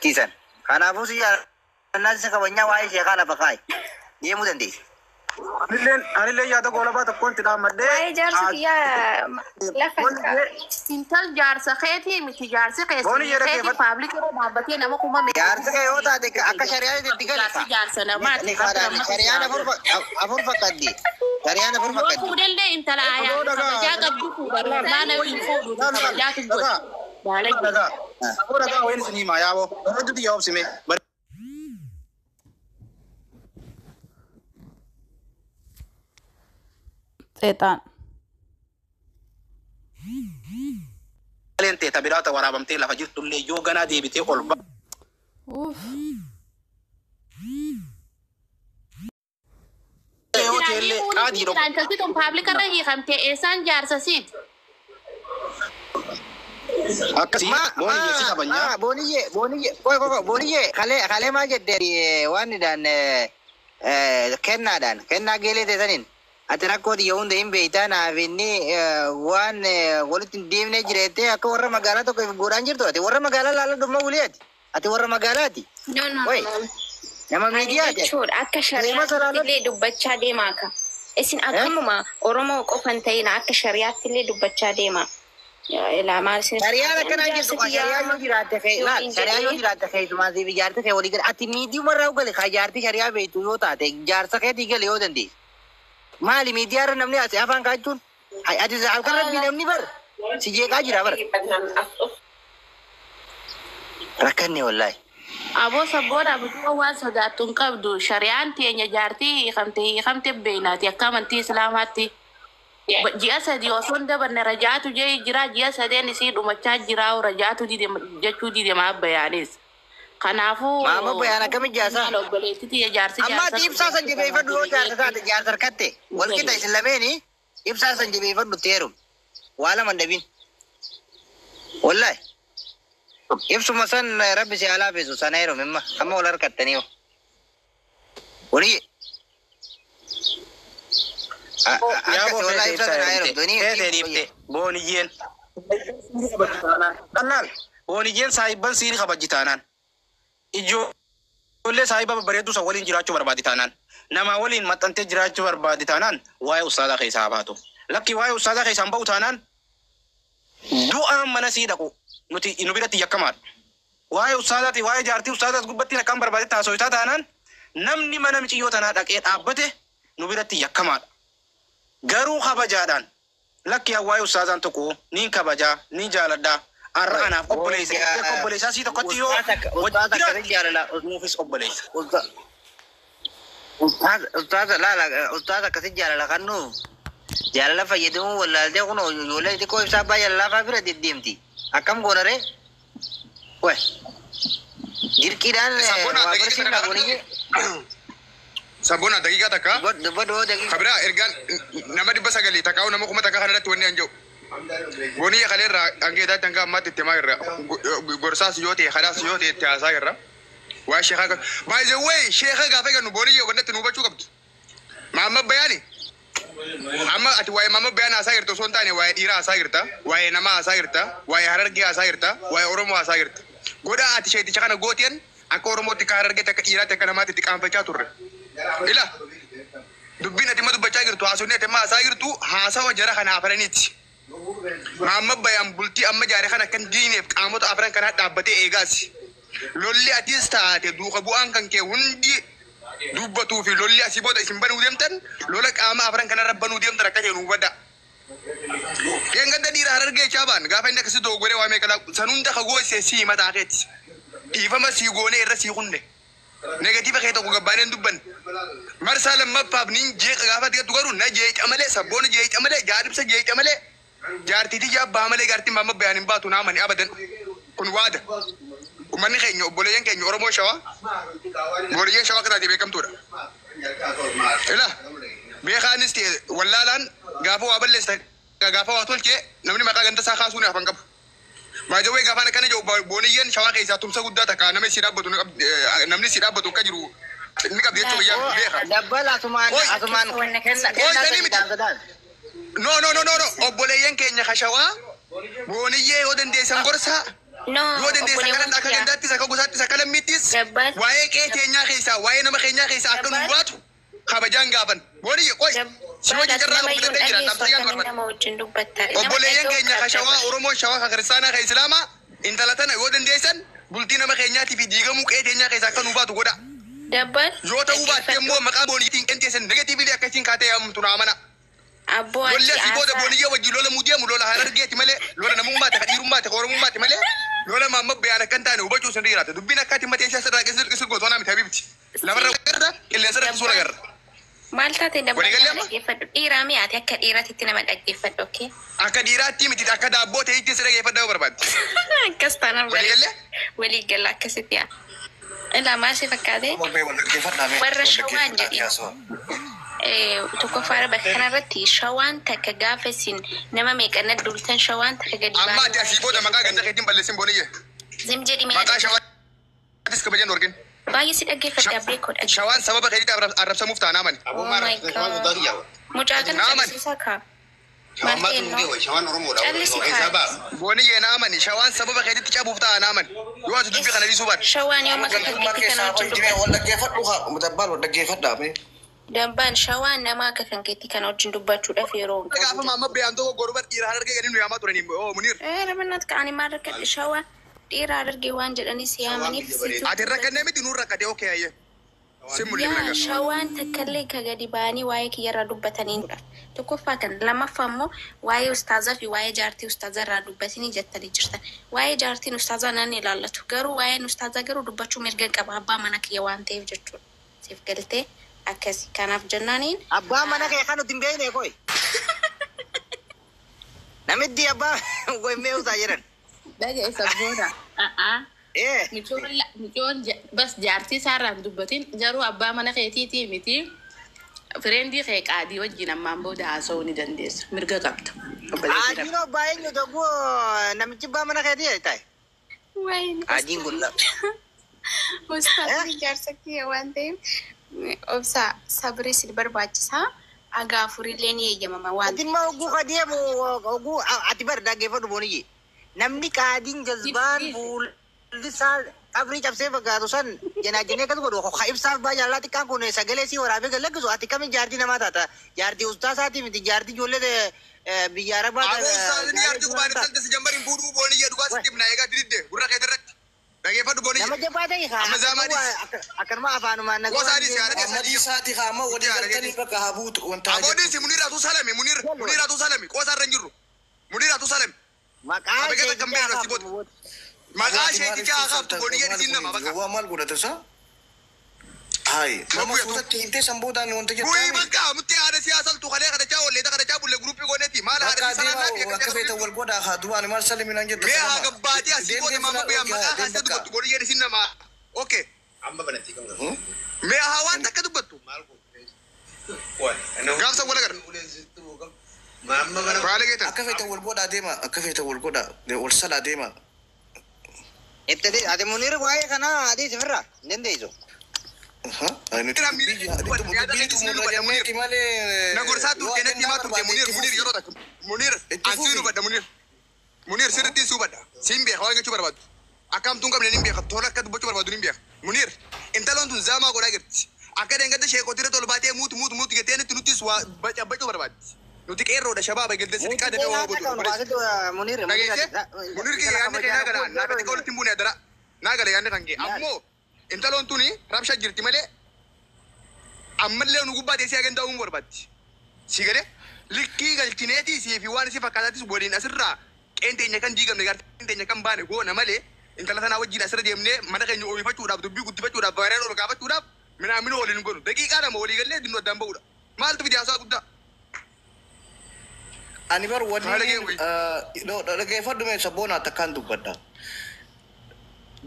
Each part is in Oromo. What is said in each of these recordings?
Tisan. Karena aku sih nanti sekabanya wae sih karena pakai. Dia mudah deh. Anillee yaada goolabaa tokkoon itti dhaammadhee. Waa'ee jaarsa kiyyaa lafa Intal jaarsa keetii miti jaarsi keetii paablika irra dhaabbatee nama kuma Jaarsa kee yoo taate akka shari'aa itti galata. jaarsa namaati. Shari'aan afur fakkaddi. Shari'aan afur fakkaddi. Fuudhallee intala aayaa kabajaa qabdu fuudhalu maala hin fuudhu kabajaatu godhu. Dagaa. Aboo dagaa wayin isin himaa yaaboo. Hojjetu yaa obsime. Seetaan. Lente tabiraata waraabamtee lafa jirtullee yoo ganaa deebitee ol ba. Intalti paablika irra hiikamtee eessaan jaarsa siiti? Akkasii booniyye si kabajaa. Booniyye kalee maa jettee waan idaan kennaa geelee teessaniin. Ati rakkooti yoo hunda hin beektaa naaf inni waan walitti hin deemnee jireettee akka warra magaalaa tokko godhaan jirtu ati warra magaalaa laala dhumma buleeti ati warra magaalaati. Nama miidiyaati. jechuudha akka shari'aatti illee dubbachaa deemaa ka. Isin akkamuma Oromoo qofan ta'in akka shari'aatti illee dubbachaa deemaa. Shari'aan akkanaa jirtu shari'aa yoo jiraatte shari'aa yoo jiraatte keessumaa siif ijaarte kee walii gala ati miidiyumarraa gale ka ijaarti shari'aa beektu yoo taate jaarsa keetii gale yoo dandeesse. Maali miidiyaarra namni asii afaan kaachuun ati halkan rabbii namni bar si jeeqaa jira bar rakkanne wallaahi. Aboo sabboodha bituu waan sodaattu hin qabdu shari'aan teenya jaartii hiikamte beeynaati akka amantii islaamaatti. Ji'a sadii osoo hin dabarne rajaatu jira ji'a sadeen isii dhumachaa jira rajaatu jechuu didemaa bayaanis. Kanaafuu maama bayaan akkami jaarsaa amma ati ibsaa san jabeeffadhu yoo jaarsa taate jaarsa harkatte wal qixa isin lameeni ibsaa san jabeeffadhu teerum waa lama dhabin wallahi ibsuma san rabbi si alaa feesu sana heerum imma amma wal harkattanii walii akkasi wallahi ibsaa sana heerum Teete booniyyeen. Kannaal booniyyeen saayibban siini kabajji taanaan. Ijoollee saayiba bareedduu san waliin jiraachuu barbaadi taanaan. Nama waliin maxxantee jiraachuu barbaadi taanaan waa'ee ustaadaa keessaa habaatu. Lakki waa'ee ustaadaa keessaan ba'u taanaan du'aan mana sii dhaqu nuti nu biratti yakkamaadha. Waa'ee ustaadaati waa'ee jaartii ustaadaas gubbattiin akkaan barbaade taasisaa taanaan namni mana miciyyoo tanaa dhaqee dhaabbate nu biratti yakkamaadha. Garuu kabajaadhaan lakki waa'ee ustaadaan tokko niin kabajaa niin jaaladhaa. Arraanaaf obboleessaa sii tokkotti yoo ustaaza akkasi jaalala kannu jaalala fayyadamu wallaaltee kun ijoollee xiqqoo ibsaa abbaa jaalalaa faa bira deddeemti akkam goonaree we dirqiidhaan waa barsiifna gooniyye Sabona daqiiqaa takka. Badoo daqiiqaa. Kabira ergaan nama 900 takkaa'u nama 1000 takka kanarratti wanni anja'u. Booniyya kaleerra angeedaa tanga ammaatti itti himaa irra gorsaas yoo ta'e khalaas yoo ta'e itti haasaa irra. Waa sheekaa by the way sheekaa gaafa eegannu booniyya wannatti nu hubachuu qabdu. Maamma bayaani. Amma ati waa'ee maamma bayaan haasaa jirtu osoo hin taane waa'ee dhiiraa haasaa jirta, waa'ee namaa haasaa jirta, waa'ee harargee haasaa jirta, waa'ee Oromoo haasaa jirta. Godhaa ati sheeticha kana gootiyan akka Oromootti akka harargeetti akka dhiiraatti akka namaatti itti qaanfachaa turre. Ila dubbiin ati ma dubbachaa jirtu haasofni ati ma haasaa jirtu haasawa jara kana afaraniiti. Maamma bayaan bultii amma jaaree kana kan diineef qaamota afaran kanaa dhaabbatee eegaasi. Lolli atis taate duuka bu'aan kan kee hundi dubbatuu fi lolli asii booda isin banuu deemtan lola qaama afaran kanarra banuu deemtan akka jedhu hubadha. Yeen ganda dhiira harargee chaabaan gaafa inni akkasii dogoggoree waa meeqa san hunda kagoo sii mataa keetti. Dhiifama sii goonee irra sii hunde. Negatiiva kee tokko gabbaaneen dubban. Marsaa lammaffaaf nin jeeqa gaafa tigatu garuu na jeeqa malee sabboona jeeqa malee jaaribsa jeeqa malee jaartiitii jaabbaa malee jaartiin maamma bayaan hin baatu naamani abadan. Kun waada. Uummanni keenya obboleeyyan keenya Oromoo Shawaa Booriyyee Shawaa kanaati beekamtuudha. Ila beekaanis ta'e wallaalaan gaafa waa balleessa gaafa waa tolchee namni maqaa ganda isaa kaasuun hafan qabu. Baajawee gaafa kana jiru booniyyan Shawaa keessaa tumsa guddaa takka namni si dhaabbatu akka jiru ni qabdi jechuudha yaa beeka. Dabbala asumaan kenna. No. Obboleeyyan keenya Shawaa booniyyee yoo dandeessan gorsaa No, Yoo dandeessa obboleewwan akka kiyya. gandaattis akka gosaattis akka lammiittis Gabbal. waa'ee qe'ee keenyaa keessaa waa'ee nama keenyaa keessaa akka nu baatu kabajaan gaafan. Booniyye qoy si hojii carraa Nama qabu iyyuu danda'e jira dhageessu dhabsa yaan akkamiin barbaada. nama wajjin dubbatta. Obboleeyyan keenya ka shawaa Oromoo shawaa ka kiristaanaa ka Islaamaa intala tana yoo dandeessan bultii nama keenyaatii fi diigamuu qe'ee keenyaa keessaa akka nu baatu godha. Dabbal. Yoo ta'uu baatte immoo maqaa booniyyiitiin qenteessan negatiivili akkasiin kaatee yaamtu naa mana. Abboo Lolli ati asii booda aasaa. booniyyaa wajjin lola mudeemu lola harargeeti malee lola namummaati ka dhiirummaati ka oromummaati malee lola maamma bayaan akka hin taane hubachuu sin dhiiraate dubbiin akkaatiin matee isaa sirraa qisir gootoonaa miti habibti. Lafarra garra qilleensa irratti suura garra. Maal taate dabbal Waliigallee nama amma? dhaggeeffadhu. Dhiiraa mi ati akka dhiiraatitti nama dhaggeeffadhu, okay? Akka dhiiraatti miti akka daabboo ta'etti si dhageeffadhaa barbaaddi. Akkas taanaan Waliigallee? walii galla akkasitti yaa. Ilaa maal si fakkaate? Warra shawaan jedhi. Tokkoffaadha bakka kanarratti shawaan takka gaafa isin nama meeqanna dultan shawaan takka gadi Amma ati asii booda maqaa ganda keetiin balleessin booniyye. Zim jedhi Maqaa shawaatis kabajan dorgin. baay'ee si dhaggeeffadha beekoo dhaggeeffadha. Shawaan sababa keetitti arrabsamuuf ta'a naamani. Oh my God. Mucaa kana Naaman. callisiisaa kaa. Maal ta'e Callisi kaa. Booniyye naamani shawaan sababa keetitti cabuuf ta'a naamani. Yoo ati dubbii kana dhiisuu baadde. Shawaan yoo maka fakkeetti kana wajjin dubbatu. Dabbaan shawaan nama akka kan keetti kana wajjin dubbachuudhaaf yeroo hin Gaafa qabu. maamma bayaan tokko goruba dhiira harargee gadi nu yaamaa turanii Muniir. Ramannat ka'anii maal rakkadhe shawaan dhiiraa dargee waan jedhanii si yaamaniif Ati rakkannee miti nuun rakkatee ookee ayyee. Sin mul'ifne yaa gara. shawaan takkallee ka gadi ba'anii waa'ee kiyyarraa dubbataniidha. Tokkoffaa kan lammaffaa immoo waa'ee ustaazaa fi waa'ee jaartii ustaazaa irraa dubbatanii jettanii jirtan. Waa'ee jaartiin ustaazaa nan ilaallatu. Garuu waa'een ustaazaa garuu dubbachuu mirga qaba abbaa mana kiyya waan ta'eef jechuudha. Siif galtee akkasii kanaaf jennaaniin. Abbaa mana kee kan nuti hin beekne koy. Namitti abbaa goymee utaa jiran. Dhageessa booda. Micoon bas jaartii isaarraan dubbatiin garuu abbaa mana keetiitii miti fireendii kee qaadii wajjin ammaan booda haasa'uu ni dandeessa. Mirga qabda. Adiin abbaa eenyu tokko namichi abbaa mana keetii ta'e. Adiin kun dha. Ustaazii jaarsa kiyya waan ta'eef obsa sabrii si barbaachisaa. Agaa afurillee ni eeyyamama waan Ati ma oguu kadeemu oguu ati bar dhaggeeffadhu booniyye. Namni qaadiin jazbaan fuullisaa qabrii cabsee fakkaatu san janaajinee akkas godhu hoka ibsaaf baa jaalala xiqqaan kun sagalee sii waraabee galaggisu ati kamiin jaartii namaa taata jaartii ustaasaatii miti jaartii ijoollee biyya arabaa Aboo ustaazini yaartii kubaan ittalta si jambarin fuudhuu booniyye dhugaa sitti himna eegaa dididde gurra keetii irratti. Dhageeffadhu booniyye. nama jabaa ta'e Amma zaamaadis. akkanuma afaanumaan Gosaadis yaada keessa Amadii isaati haama walii galtanii bakka habuutu wanta Aboodinsi Muniiratu Salami Muniiratu Salami qoosaarra hin jirru. Muniiratu Salami. maqaa Abegata kan beeku asii booda. Maqaa isheetitti haa qabdu booniyye isiin nama bakka. Waa maal godhata isaa? Hayi nama Mabuya fuutatti hintee sanboodaan wanta Bu'ii jettaan bakka mutti haadha siyaasaltu kalee kadhachaa olleeta kadhachaa bulle guruppii gooneeti maal haadha bakka siyaasalaa adeemaa akka feeta wal godhaa haa du'aan maal saliminaan jetta Mee haa gabbaatii asii booda maama biyyaa maqaa kaasee dubbattu booniyye isiin nama. Okay. Mee haa waan takka dubbattu. Gaafsa wal agarra. Baala geetan. akka feeta wal godhaa deema akka feeta wal godhaa wal salaa deema. itti ati muniir waa'ee kanaa adii sifirraa hin dandeessu. Nagorsaa turte natti himaa turte Muniir yeroo takka. Muniir ansii nu badda Muniir. Muniir sirriitti suu badda. Siin beeka waan jechuu barbaadu. Akkamtuun qabne ni beeka tola akka dubbachuu barbaadu ni beeka. Muniir intaloon tun zaamaa godhaa jirti. Akka deengadda sheekootirra tol baatee muutu gettee nuttis waa bacabachuu barbaaddi. Nuti qeerroodha shabaaba galtee si xiqqaa dadee waa godhu. Dhageesse Muniir kee yaadni kee naagala naafate ka walitti hin buune adara. Naagala yaadni kan kee ammoo intaloon tuni rabsha jirti malee ammallee nu gubbaa teessee hagan ta'uu hin barbaaddi. Si galee likkii galchineetii si fi waan si fakkaataatis waliin asirraa qeenteenya kan diigamne qeenteenya kan baane goona malee intala sanaa wajjin asirra deemnee mana keenya oomifachuudhaaf dubbii guddifachuudhaaf baay'ee ol gaafachuudhaaf minaamina waliin godhu daqiiqaa lama walii gallee dinnu addaan ba'uudha. Maaltu fide haasaa guddaa? Ani bar wani dhageeffadhu mee sabboonaa takkaan dubbadha.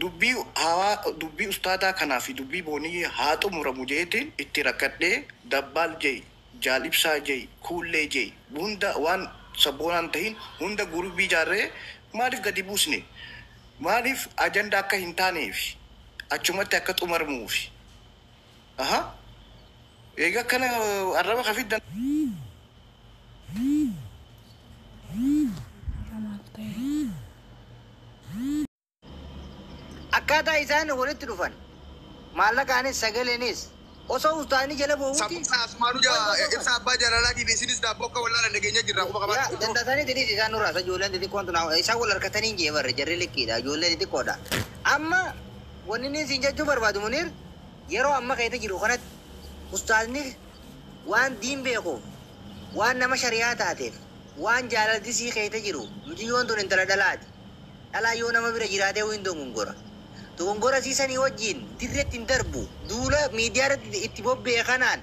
Dubbii ustaadaa kanaa fi dubbii boonii haa xumuramu jeetiin itti rakkadhee dabbaal jee jaalibsaa jee kuullee jee hunda waan sabboonaan tahin hunda gurbii ijaarree maaliif gadi buusne maaliif ajandaa akka hin taaneef achumatti akka xumuramuuf. Egaa kana arraba kafiddan. akkaataa isaan walitti dhufan maallaqaanis sagaleenis osoo ustaani jala bo'uuti Sabuna asmaanu ibsa abbaa jaalalaatii fi isinis daabboo akka wallaan nageenya jirra quba qabaatu. dandatanii didis isaan nurraa ijoolleen xixiqqoon tun isaan wal harkatanii jee barre jarri likkiidha ijoollee xixiqqoodha amma wanni inni siin jechuu barbaadu Munir yeroo amma keessa jiru kanatti ustaasni waan diin beekuuf waan nama shari'aa taateef waan jaalallisii keessa jiru mutiyyoon tun intala dhalaati dhalaa yoo nama bira jiraatee hin dogongora dogongora siisanii wajjin dirreetti hin darbu duula miidiyaa irratti itti bobba'e kanaan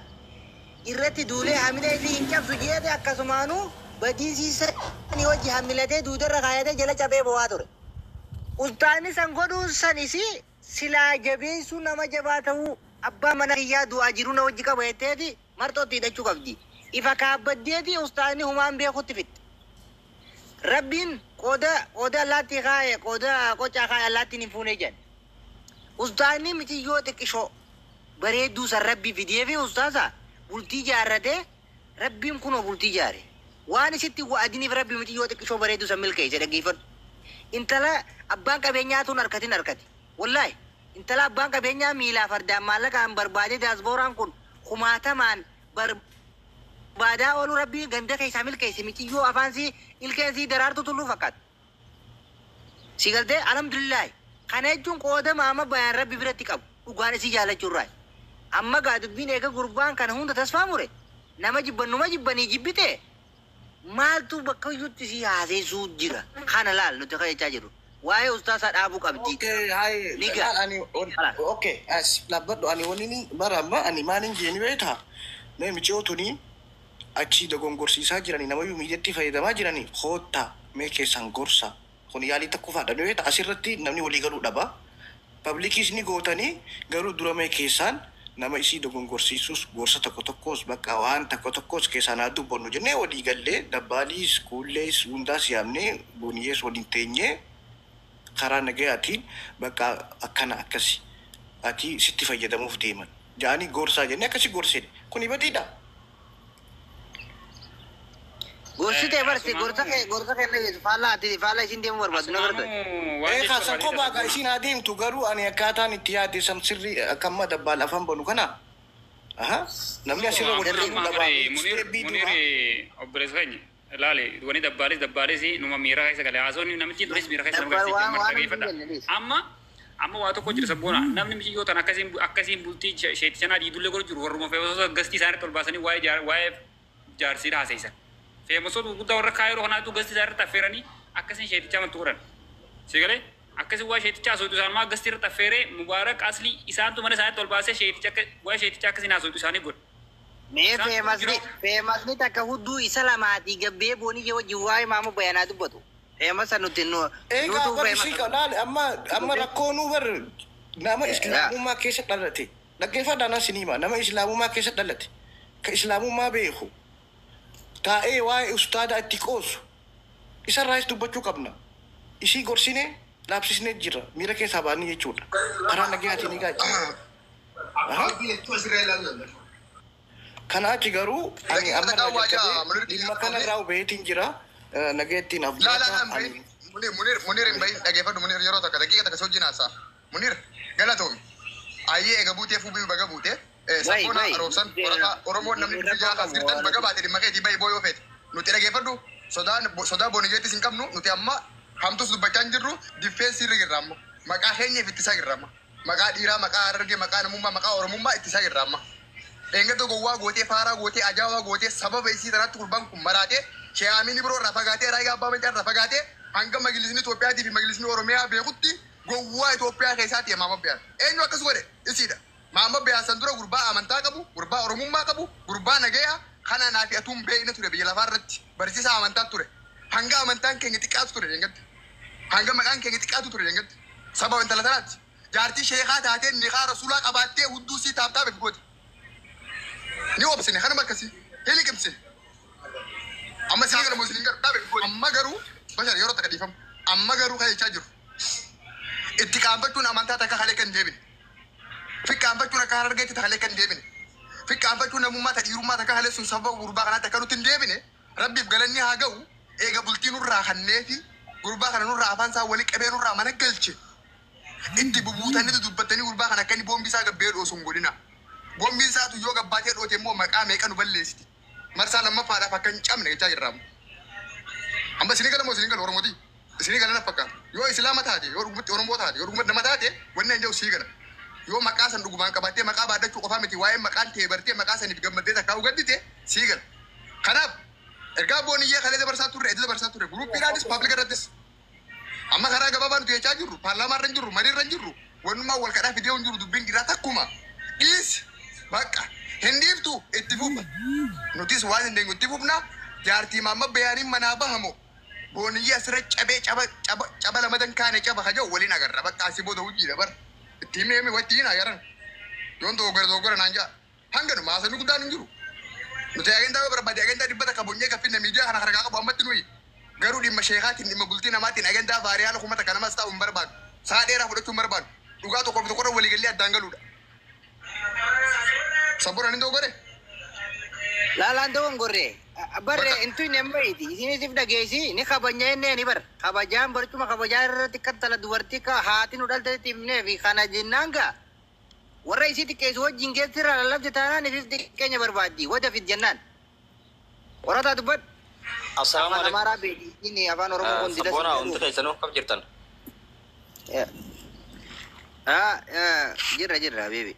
irratti duulee hamila isii hin cabsu jeete akkasumaanuu badii siisanii wajji hamilatee duudarra kaayatee jala cabee bo'aa ture ustaasni san godhuun san isii silaa jabeessuu nama jabaa ta'uu abbaa mana kiyyaa du'aa jiru na wajji qaba jetteeti marxootti hidhachuu qabdi ifa kaabbaddeeti ustaasni humaan beekutti fitte rabbiin qooda allaatti kaaye qooda qocaa kaaye allaattiin hin fuune jedhan ustaasni mitiyyoo xiqqishoo bareedduu san rabbii fidee fi ustaasa bultii jaarratee rabbiin kunoo bultii jaare waan isitti wa'adiniif rabbii mitiyyoo xiqqishoo bareedduu san milkeesse dhaggeeffadhu intala abbaan qabeenyaa tun harkatin harkati wallahi intala abbaan qabeenyaa miilaa fardaan maallaqaan barbaade daasbooraan kun kumaatamaan barbaadaa oolu rabbii ganda keessaa milkeesse mitiyyoo afaansii ilkeensii daraartu tulluu fakkaata si galtee alhamdulillahi kana jechuun qooda maama bayaan rabbi biratti qabu dhugaan isii jaalachuurraa amma gaa dubbiin eega gurbaan kana hunda tasfaa mure nama jibbannuma jibbanii jibbite maaltu bakka iyyutti si haaseessuu jira kana laal nuti kajachaa jiru waa'ee ustaasaa dhaabuu qabdi niga okay as labbadhu ani wanni barama ani maalin jeeni beeta mee micootuni achi dogongorsiisaa jirani namayyuu miidiyaatti fayyadamaa jirani hoottaa mee keessan gorsa kun yaalii takku fadhanu beeta asirratti namni walii galuu dhaba pablikiis ni gootanii garuu dura mee keessaan nama isii dogongorsiisus gorsa tokko tokkos bakka waan tokko tokkos keessaan haa dubbannu jennee walii gallee dabbaaliis kuullees hundaas yaamnee booniyyees waliin teenyee karaa nagayaatiin bakka akkana akkasi ati sitti fayyadamuuf deeman jaanii gorsaa jennee akkasi gorsine kun ibadiidha. gorsitee barsi gorsa kenne faallaa isin deemuu barbaadu na gargaara Kaasan kophaa kaa isin haa deemtu garuu ani akkaataan itti yaade san sirrii akkamma dabbaal afaan banu kana namni asirra waliin Munir obboleessa keenya laale wani dabbaalis numa miira keessa galee haasawni namichi duris miira keessa nama galee amma waa tokko jira sabboona namni michiyyoo tan akkasiin bultii sheetichanaa diidullee godhu jiru warruma fe'oosota gastii isaanitti ol baasanii waa'ee jaarsii haaseessan fe'amosoota guddaa warra kaayiroo kanaatu gastii isaanitti affeeranii akkasiin sheetichaa mantu godhan sigalee akkasiin waa sheetichaa haasawtu isaan maa gastii irratti affeeree mubaarak aslii isaantu mana isaanitti ol baasee waa sheetichaa akkasiin haasawtu isaanii godhu. mee feemasni takka hudduu isa lamaati gabbee boonii jee wajjin waa'ee maama bayanaa dubbatu feemasa nuti eegaa barsi kanaal amma rakkoonuu bar nama islaamummaa keessa dhalate dhaggeeffadhaan sinima nama islaamummaa keessa dhalate ka islaamummaa beeku taa'ee waa'ee ustaada itti qoosu isarraas dubbachuu qabna isii gorsine laabsisnee jira miira keessaa baanii jechuudha karaa nagayaatiin ni gaachi kana achi garuu ani amma dhimma kana irraa hubeetiin jira nagayattiin Munir hin bahin dhaggeeffadhu Munir yeroo takka daqiiqa takka sojjin haasaa Munir galatoomi ayyee eega buutee fuubii baga buutee sabboona roobsan Oromoon namni biyya as jirtan baga baate dhimma keetii bahi booyoo feete nuti dhaggeeffadhu sodaa booniyyeettis hin qabnu nuti amma hamtus dubbachaa hin jirru diffeensi irra jirra amma maqaa keenyaaf ittisaa jirra amma maqaa dhiiraa maqaa harargee maqaa namummaa maqaa oromummaa ittisaa jirra amma Enggak gowwaa gootee faaraa gootee ajaa'aa gootee sababa isii tanatti gurbaan kun maraatee shee'aamiin biroo irraa fagaatee raayyaa abbaa mancaa irraa fagaatee hanga majlisni Itoophiyaatii fi majlisni Oromiyaa beekutti gowwaa Itoophiyaa keessaatti maama biyaan eenyu akkas godhe isiidha maama biyaan san dura gurbaa amantaa qabu gurbaa oromummaa qabu gurbaa nagayaa kana naa fi atuun beekna ture biyya lafaa irratti barsiisaa amantaa ture hanga amantaan keenya xiqqaatu ture deengatti hanga maqaan keenya xiqqaatu ture deengatti sababa intala tanaatti jaartii sheekaa taatee niqaa rasuulaa qabaattee hudduu sii taaptaa beekgooti ni obsine kana makasi heli kimse amma singa muslim gar tabe amma garu bashar yoro takadifam amma garu kay chajiru ittiqaamfachuun amantaa takka halee kan deebine fiqqaanfachuun akka harargeetti takka halee kan deebine fiqqaanfachuun namummaa ta dhiirummaa takka halee sun sababa gurbaa kanaa takka nuti hin deebine rabbiif galanni haa ga'u eega bultii nurraa kannee fi gurbaa kana nurraa afaan isaa walii qabee nurraa mana galche Itti bubuutanii dubbatanii gurbaa kana akka inni boombii isaa gabbee dhoosuun godhina. Boombiin isaatu yoo gabbaatee dhoote immoo maqaa meeqa nu balleessiti. Marsaa lammaffaadhaaf akka hin cabne jechaa jirraamu. Amma isinii gala moo isinii gala Oromooti? Isinii gala na fakkaata. Yoo Islaama taate, yoo dhugumatti Oromoo taate, yoo dhugumatti nama taate, wanni hin jiru sii gala. Yoo maqaa san dhugumaan qabattee maqaa baadachuu qofaa miti waa'ee maqaan ta'e bartee maqaa saniif gammaddee takkaa ugaddite sii gala. Kanaaf ergaa booniyyee kalee dabarsaa turre, edda dabarsaa turre, guruppiidhaanis paablika irrattis. Amma karaa gabaabaa nuti jechaa jirru, paarlaamaa irra hin jirru, marii irra hin jirru, wannummaa wal kadhaa fidee hin jiru dubbiin dhiiraa takkuma. Dhiisi bakka hin dhiiftu itti fufa. Nutis waan hin deenyu itti fufna jaartii maamma bayaaniin manaa bahamoo. Booniyyee asirra caba lamadan kaane caba hajau waliin agarra bakka asii booda hojii dabar. Itti himee himee watti hin ayaran. Yoon doogora naan jaa. Hanganuma haasanii guddaan hin jiru. Nuti agendaa barbaade agendaa dhibbata kabonyee kaffinne miidiyaa kana harkaa qabu ammatti nuyi. Garuu dhimma sheekaatiin dhimma bultii namaatiin agendaa baariyaala kumata kanamas ta'u hin barbaadu. Sa'a dheeraa fudhachuu hin barbaadu. Dhugaa tokko fi tokkorra waliigallee addaan galuudha. Sabboon hin doogore. Laalaan ta'uun gorree. Barre intu hin embaiti. Isinis dhageessi ni kabajaa inni ni bar. Kabajaan barcuma kabajaa irratti kattala dubartii ka haati nu dhalteetti himnee fi kana jennaan gaa. Warra isii xiqqeessu wajjin keessi irraa lallabde taanaan ifis xiqqeenya barbaaddi. Wada fit jennaan. Warataa dubbadhu. Afaan Amaaraa beedi. Inni afaan Oromoo kun dida. Sabboonaa wanti keessanuu kam jirtan? Jirra beebi.